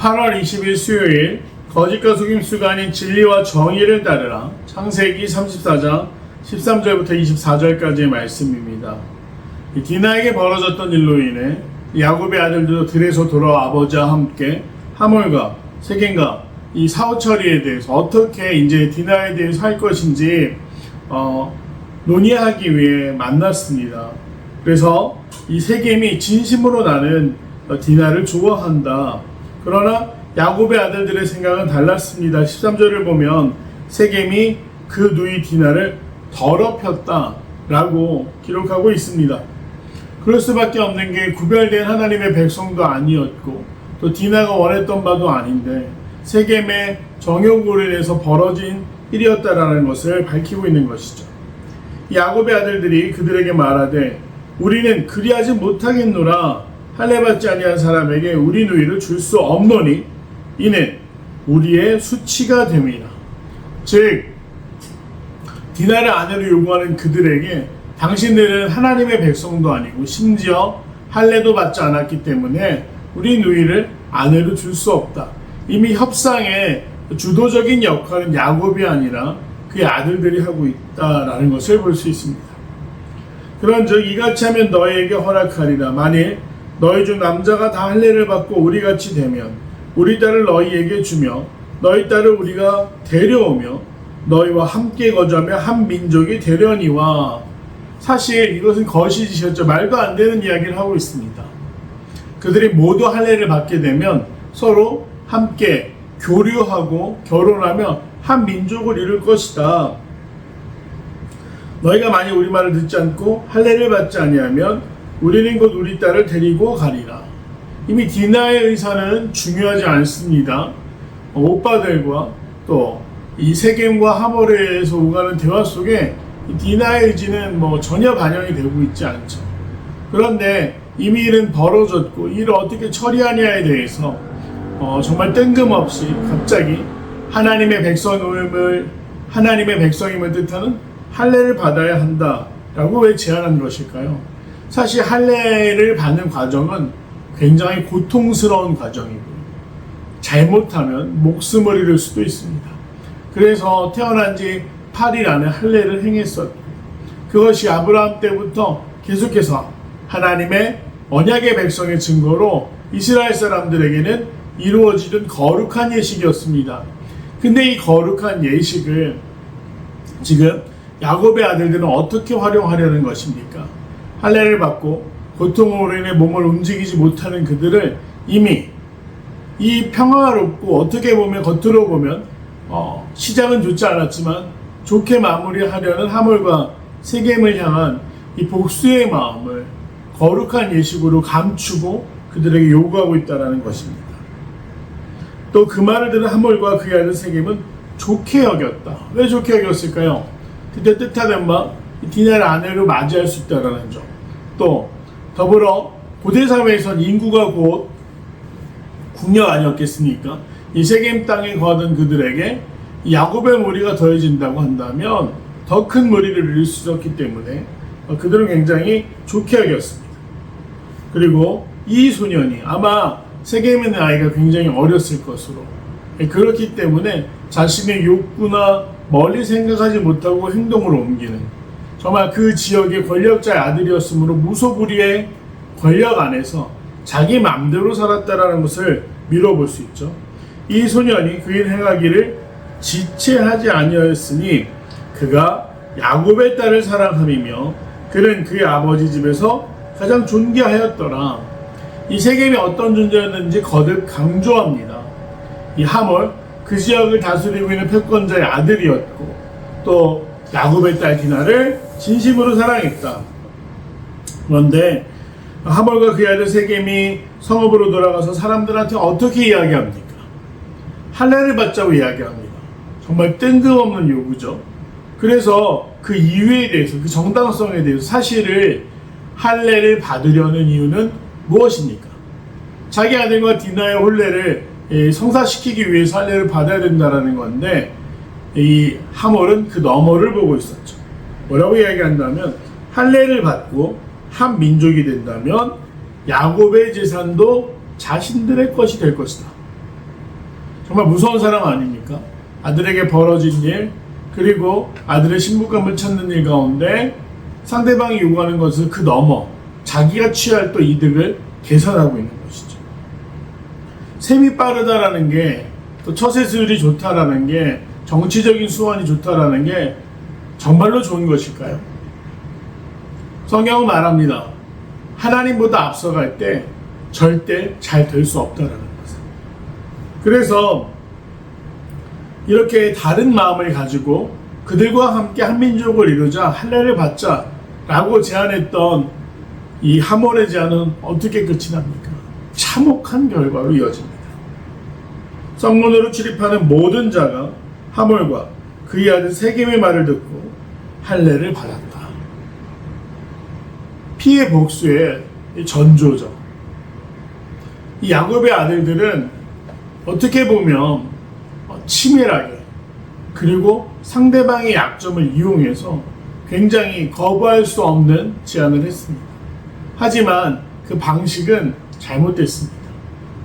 8월 20일 수요일 거짓과 속임수가 아닌 진리와 정의를 따르라. 창세기 34장 13절부터 24절까지의 말씀입니다. 디나에게 벌어졌던 일로 인해 야곱의 아들들도 들에서 돌아와 아버지와 함께 하몰과 세겜과 이 사후 처리에 대해서 어떻게 이제 디나에 대해서 할 것인지 논의하기 위해 만났습니다. 그래서 이 세겜이 진심으로 나는 디나를 좋아한다. 그러나 야곱의 아들들의 생각은 달랐습니다. 13절을 보면 세겜이 그 누이 디나를 더럽혔다 라고 기록하고 있습니다. 그럴 수밖에 없는 게 구별된 하나님의 백성도 아니었고 또 디나가 원했던 바도 아닌데 세겜의 정욕으로 인해서 벌어진 일이었다라는 것을 밝히고 있는 것이죠. 야곱의 아들들이 그들에게 말하되 우리는 그리하지 못하겠노라. 할례 받지 아니한 사람에게 우리 누이를 줄 수 없노니 이는 우리의 수치가 됨이라. 즉 디나를 아내로 요구하는 그들에게 당신들은 하나님의 백성도 아니고 심지어 할례도 받지 않았기 때문에 우리 누이를 아내로 줄 수 없다. 이미 협상의 주도적인 역할은 야곱이 아니라 그의 아들들이 하고 있다라는 것을 볼 수 있습니다. 그런즉 이같이 하면 너희에게 허락하리라. 만일 너희 중 남자가 다 할례를 받고 우리같이 되면 우리 딸을 너희에게 주며 너희 딸을 우리가 데려오며 너희와 함께 거주하며 한 민족이 되려니와. 사실 이것은 거시짓이었죠. 말도 안 되는 이야기를 하고 있습니다. 그들이 모두 할례를 받게 되면 서로 함께 교류하고 결혼하며 한 민족을 이룰 것이다. 너희가 만약 우리 말을 듣지 않고 할례를 받지 아니하면 우리는 곧 우리 딸을 데리고 가리라. 이미 디나의 의사는 중요하지 않습니다. 오빠들과 또 이 세겜과 하몰에 의해서 오가는 대화 속에 디나의 의지는 전혀 반영이 되고 있지 않죠. 그런데 이미 일은 벌어졌고 이를 어떻게 처리하냐에 대해서 정말 뜬금없이 갑자기 하나님의 백성임을 뜻하는 할례를 받아야 한다라고 왜 제안한 것일까요? 사실 할례를 받는 과정은 굉장히 고통스러운 과정이고요. 잘못하면 목숨을 잃을 수도 있습니다. 그래서 태어난 지 8일 안에 할례를 행했었고 그것이 아브라함 때부터 계속해서 하나님의 언약의 백성의 증거로 이스라엘 사람들에게는 이루어지던 거룩한 예식이었습니다. 근데 이 거룩한 예식을 지금 야곱의 아들들은 어떻게 활용하려는 것입니까? 할례를 받고 고통으로 인해 몸을 움직이지 못하는 그들을 이미 이 평화롭고 어떻게 보면 겉으로 보면 시작은 좋지 않았지만 좋게 마무리하려는 하몰과 세겜을 향한 이 복수의 마음을 거룩한 예식으로 감추고 그들에게 요구하고 있다는 것입니다. 또 그 말을 들은 하몰과 그의 아들 세겜은 좋게 여겼다. 왜 좋게 여겼을까요? 그때 뜻하던 바 디나를 아내로 맞이할 수 있다는 점. 또 더불어 고대 사회에선 인구가 곧 국력 아니었겠습니까? 이 세겜 땅에 거하던 그들에게 야곱의 무리가 더해진다고 한다면 더 큰 무리를 이룰 수 있었기 때문에 그들은 굉장히 좋게 여겼습니다. 그리고 이 소년이 아마 세겜의 나이가 굉장히 어렸을 것으로, 그렇기 때문에 자신의 욕구나 멀리 생각하지 못하고 행동으로 옮기는 정말 그 지역의 권력자의 아들이었으므로 무소불위의 권력 안에서 자기 마음대로 살았다라는 것을 미뤄볼 수 있죠. 이 소년이 그 일 행하기를 지체하지 아니하였으니 그가 야곱의 딸을 사랑함이며 그는 그의 아버지 집에서 가장 존귀하였더라. 이 세겜이 어떤 존재였는지 거듭 강조합니다. 이 하몰 그 지역을 다스리고 있는 패권자의 아들이었고 또 야곱의 딸 디나를 진심으로 사랑했다. 그런데 하몰과 그의 아들 세겜이 성읍으로 돌아가서 사람들한테 어떻게 이야기합니까? 할례를 받자고 이야기합니다. 정말 뜬금없는 요구죠. 그래서 그 이유에 대해서, 그 정당성에 대해서 사실을 할례를 받으려는 이유는 무엇입니까? 자기 아들과 디나의 혼례를 성사시키기 위해서 할례를 받아야 된다는 건데 이 하몰은 그 너머를 보고 있었죠. 뭐라고 이야기한다면 할례를 받고 한 민족이 된다면 야곱의 재산도 자신들의 것이 될 것이다. 정말 무서운 사람 아닙니까? 아들에게 벌어진 일, 그리고 아들의 신부감을 찾는 일 가운데 상대방이 요구하는 것을 그 넘어 자기가 취할 또 이득을 계산하고 있는 것이죠. 셈이 빠르다라는 게, 또 처세술이 좋다라는 게, 정치적인 수완이 좋다라는 게 정말로 좋은 것일까요? 성경은 말합니다. 하나님보다 앞서갈 때 절대 잘 될 수 없다라는 것을. 그래서 이렇게 다른 마음을 가지고 그들과 함께 한 민족을 이루자, 할례를 받자 라고 제안했던 이 하몰의 제안은 어떻게 끝이 납니까? 참혹한 결과로 이어집니다. 성문으로 출입하는 모든 자가 하몰과 그의 아들 세겜의 말을 듣고 할례를 받았다. 피해 복수의 전조죠. 이 야곱의 아들들은 어떻게 보면 치밀하게, 그리고 상대방의 약점을 이용해서 굉장히 거부할 수 없는 제안을 했습니다. 하지만 그 방식은 잘못됐습니다.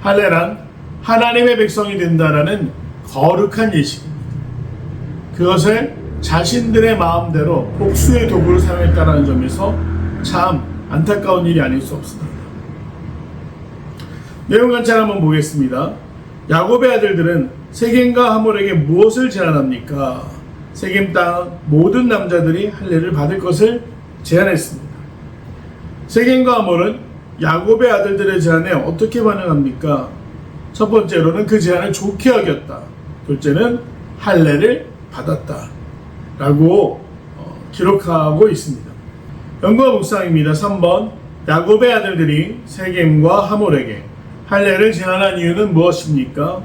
할례란 하나님의 백성이 된다라는 거룩한 예식입니다. 그것을 자신들의 마음대로 복수의 도구로 사용했다는 점에서 참 안타까운 일이 아닐 수 없습니다. 내용 관찰 한번 보겠습니다. 야곱의 아들들은 세겜과 하몰에게 무엇을 제안합니까? 세겜 땅 모든 남자들이 할례를 받을 것을 제안했습니다. 세겜과 하몰은 야곱의 아들들의 제안에 어떻게 반응합니까? 첫 번째로는 그 제안을 좋게 여겼다. 둘째는 할례를 받았다 라고 기록하고 있습니다. 연구와 묵상입니다. 3번, 야곱의 아들들이 세겜과 하몰에게 할례를 제안한 이유는 무엇입니까?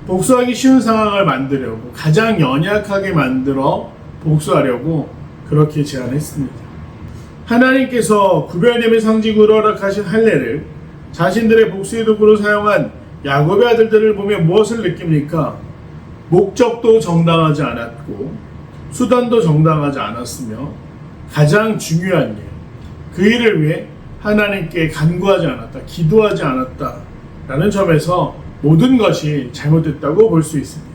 복수하기 쉬운 상황을 만들려고, 가장 연약하게 만들어 복수하려고 그렇게 제안했습니다. 하나님께서 구별됨의 상징으로 허락하신 할례를 자신들의 복수의 도구로 사용한 야곱의 아들들을 보며 무엇을 느낍니까? 목적도 정당하지 않았고 수단도 정당하지 않았으며 가장 중요한 일, 그 일을 위해 하나님께 간구하지 않았다, 기도하지 않았다 라는 점에서 모든 것이 잘못됐다고 볼 수 있습니다.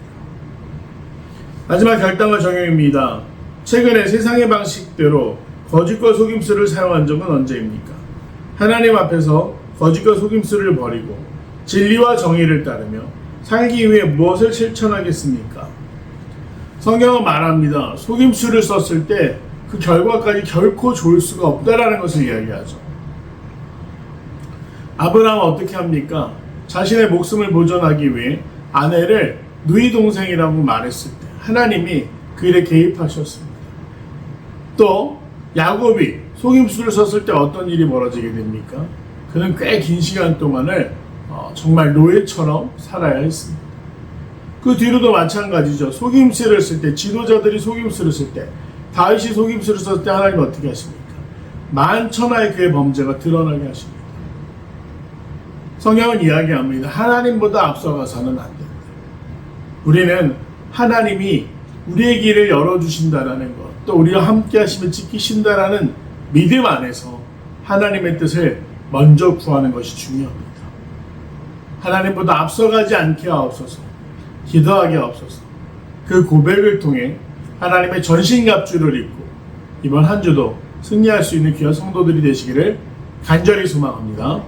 마지막 결단과 적용입니다. 최근에 세상의 방식대로 거짓과 속임수를 사용한 적은 언제입니까? 하나님 앞에서 거짓과 속임수를 버리고 진리와 정의를 따르며 살기 위해 무엇을 실천하겠습니까? 성경은 말합니다. 속임수를 썼을 때 그 결과까지 결코 좋을 수가 없다라는 것을 이야기하죠. 아브라함은 어떻게 합니까? 자신의 목숨을 보존하기 위해 아내를 누이 동생이라고 말했을 때 하나님이 그 일에 개입하셨습니다. 또 야곱이 속임수를 썼을 때 어떤 일이 벌어지게 됩니까? 그는 꽤 긴 시간 동안을 정말 노예처럼 살아야 했습니다. 그 뒤로도 마찬가지죠. 속임수를 쓸 때, 지도자들이 속임수를 쓸 때, 다윗이 속임수를 썼을 때 하나님 어떻게 하십니까? 만천하의 그의 범죄가 드러나게 하십니다. 성경은 이야기합니다. 하나님보다 앞서가서는 안 된다. 우리는 하나님이 우리의 길을 열어주신다라는 것, 또 우리와 함께 하시면 지키신다라는 믿음 안에서 하나님의 뜻을 먼저 구하는 것이 중요합니다. 하나님보다 앞서가지 않게 하옵소서, 기도하게 하옵소서. 그 고백을 통해 하나님의 전신갑주를 입고 이번 한 주도 승리할 수 있는 귀한 성도들이 되시기를 간절히 소망합니다.